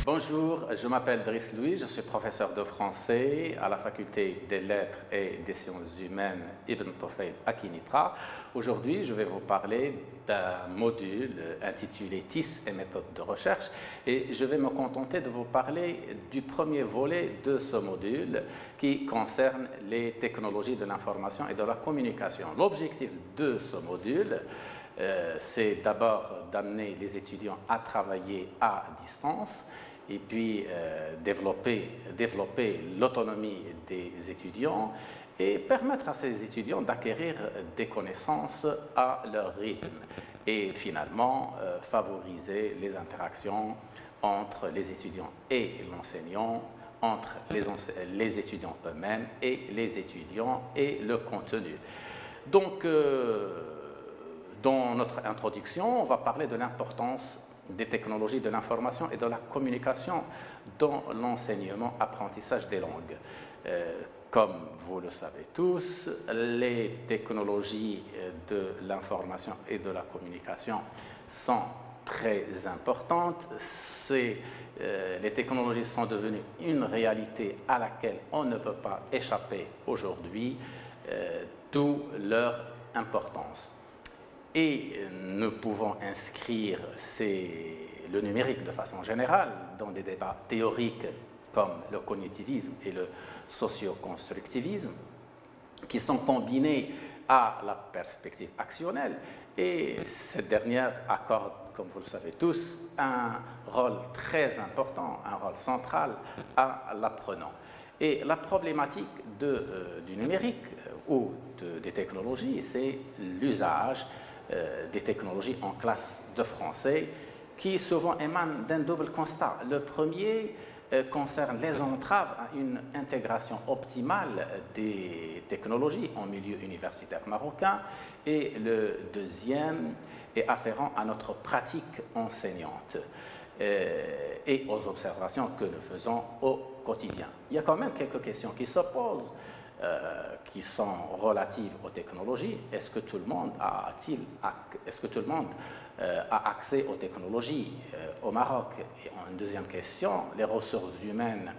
Bonjour, je m'appelle Driss Louis, je suis professeur de français à la faculté des lettres et des sciences humaines Ibn Tufayl à Kinitra. Aujourd'hui, je vais vous parler d'un module intitulé TIS et méthodes de recherche et je vais me contenter de vous parler du premier volet de ce module qui concerne les technologies de l'information et de la communication. L'objectif de ce module, c'est d'abord d'amener les étudiants à travailler à distance et puis développer l'autonomie des étudiants et permettre à ces étudiants d'acquérir des connaissances à leur rythme et finalement favoriser les interactions entre les étudiants et l'enseignant, entre les étudiants eux-mêmes et les étudiants et le contenu. Donc, dans notre introduction, on va parler de l'importance des technologies de l'information et de la communication dans l'enseignement-apprentissage des langues. Comme vous le savez tous, les technologies de l'information et de la communication sont très importantes. Les technologies sont devenues une réalité à laquelle on ne peut pas échapper aujourd'hui, d'où leur importance. Et nous pouvons inscrire le numérique de façon générale dans des débats théoriques comme le cognitivisme et le socio-constructivisme, qui sont combinés à la perspective actionnelle. Et cette dernière accorde, comme vous le savez tous, un rôle très important, un rôle central à l'apprenant. Et la problématique du numérique ou des technologies, c'est l'usage des technologies en classe de français qui souvent émanent d'un double constat. Le premier concerne les entraves à une intégration optimale des technologies en milieu universitaire marocain et le deuxième est afférent à notre pratique enseignante et aux observations que nous faisons au quotidien. Il y a quand même quelques questions qui se posent, qui sont relatives aux technologies. Est-ce que tout le monde a accès aux technologies au Maroc? Et une deuxième question, les ressources humaines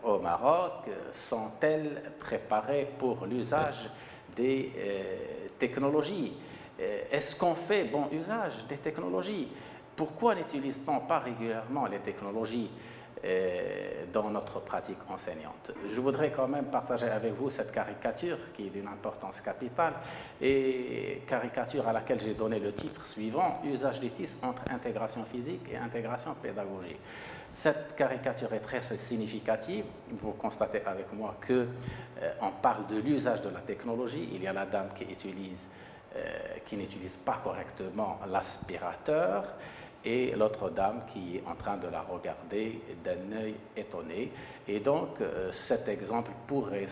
au Maroc sont-elles préparées pour l'usage des technologies? Est-ce qu'on fait bon usage des technologies? Pourquoi n'utilise-t-on pas régulièrement les technologies dans notre pratique enseignante? Je voudrais quand même partager avec vous cette caricature qui est d'une importance capitale et caricature à laquelle j'ai donné le titre suivant: usage des TIS entre intégration physique et intégration pédagogique. Cette caricature est très significative. Vous constatez avec moi qu'on parle de l'usage de la technologie. Il y a la dame qui n'utilise pas correctement l'aspirateur et l'autre dame qui est en train de la regarder d'un œil étonné. Et donc, cet exemple pourrait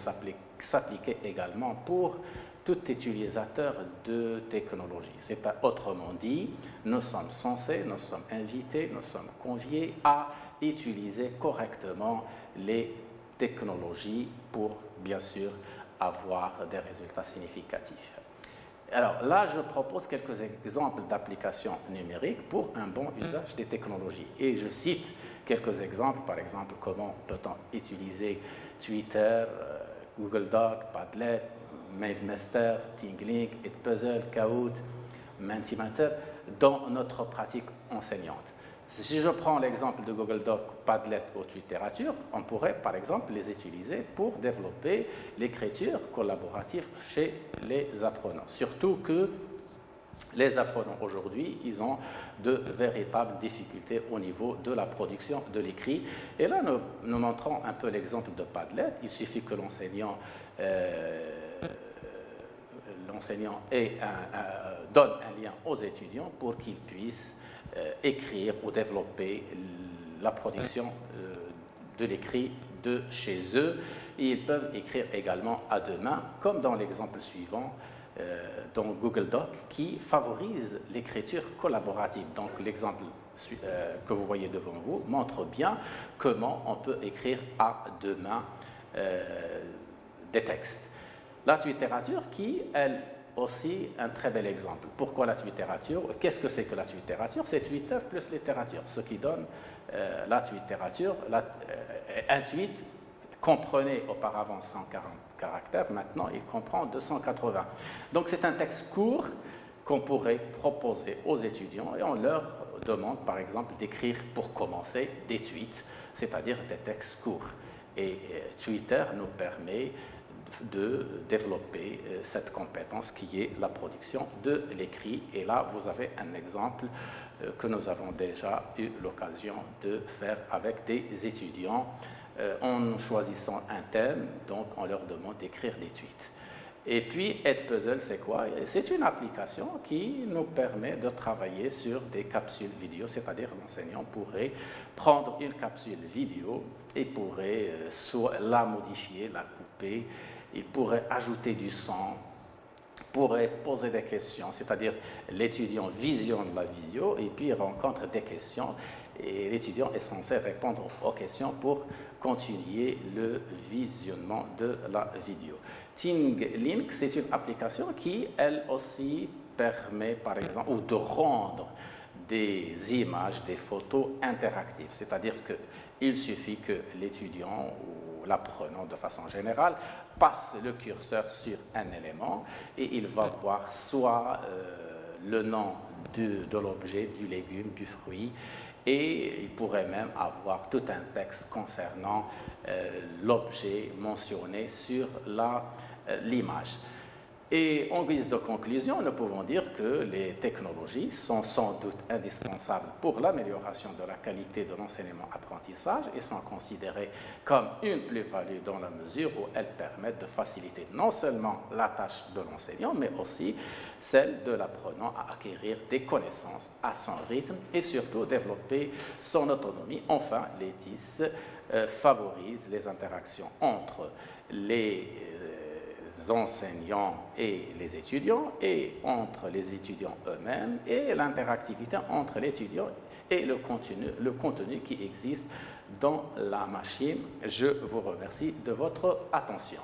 s'appliquer également pour tout utilisateur de technologie. C'est autrement dit, nous sommes censés, nous sommes invités, nous sommes conviés à utiliser correctement les technologies pour, bien sûr, avoir des résultats significatifs. Alors là, je propose quelques exemples d'applications numériques pour un bon usage des technologies. Et je cite quelques exemples, par exemple, comment peut-on utiliser Twitter, Google Doc, Padlet, MaveMaster, TeamLink, Edpuzzle, Kahoot, Mentimeter dans notre pratique enseignante. Si je prends l'exemple de Google Doc, Padlet ou Twitterature, on pourrait par exemple les utiliser pour développer l'écriture collaborative chez les apprenants. Surtout que les apprenants aujourd'hui, ils ont de véritables difficultés au niveau de la production de l'écrit. Et là, nous montrons un peu l'exemple de Padlet. Il suffit que l'enseignant donne un lien aux étudiants pour qu'ils puissent écrire ou développer la production de l'écrit de chez eux. Et ils peuvent écrire également à deux mains, comme dans l'exemple suivant dans Google Doc, qui favorise l'écriture collaborative. Donc l'exemple que vous voyez devant vous montre bien comment on peut écrire à deux mains des textes. La littérature qui, elle, aussi un très bel exemple. Pourquoi la littérature? Qu'est-ce que c'est que la littérature? C'est Twitter plus littérature, ce qui donne la littérature. Un tweet comprenait auparavant 140 caractères, maintenant il comprend 280. Donc c'est un texte court qu'on pourrait proposer aux étudiants et on leur demande par exemple d'écrire pour commencer des tweets, c'est-à-dire des textes courts. Et Twitter nous permet de développer cette compétence qui est la production de l'écrit. Et là, vous avez un exemple que nous avons déjà eu l'occasion de faire avec des étudiants en choisissant un thème, donc on leur demande d'écrire des tweets. Et puis, Edpuzzle, c'est quoi? C'est une application qui nous permet de travailler sur des capsules vidéo, c'est-à-dire l'enseignant pourrait prendre une capsule vidéo et pourrait soit la modifier, la couper, il pourrait ajouter du son, pourrait poser des questions, c'est-à-dire l'étudiant visionne la vidéo et puis il rencontre des questions et l'étudiant est censé répondre aux questions pour continuer le visionnement de la vidéo. ThingLink, c'est une application qui, elle aussi, permet, par exemple, ou de rendre des images, des photos interactives. C'est-à-dire qu'il suffit que l'étudiant ou l'apprenant, de façon générale, passe le curseur sur un élément et il va voir soit le nom de l'objet, du légume, du fruit, et il pourrait même avoir tout un texte concernant l'objet mentionné sur l'image. Et en guise de conclusion, nous pouvons dire que les technologies sont sans doute indispensables pour l'amélioration de la qualité de l'enseignement-apprentissage et sont considérées comme une plus-value dans la mesure où elles permettent de faciliter non seulement la tâche de l'enseignant, mais aussi celle de l'apprenant à acquérir des connaissances à son rythme et surtout développer son autonomie. Enfin, l'ETIS favorise les interactions entre les enseignants et les étudiants, et entre les étudiants eux-mêmes, et l'interactivité entre l'étudiant et le contenu qui existe dans la machine. Je vous remercie de votre attention.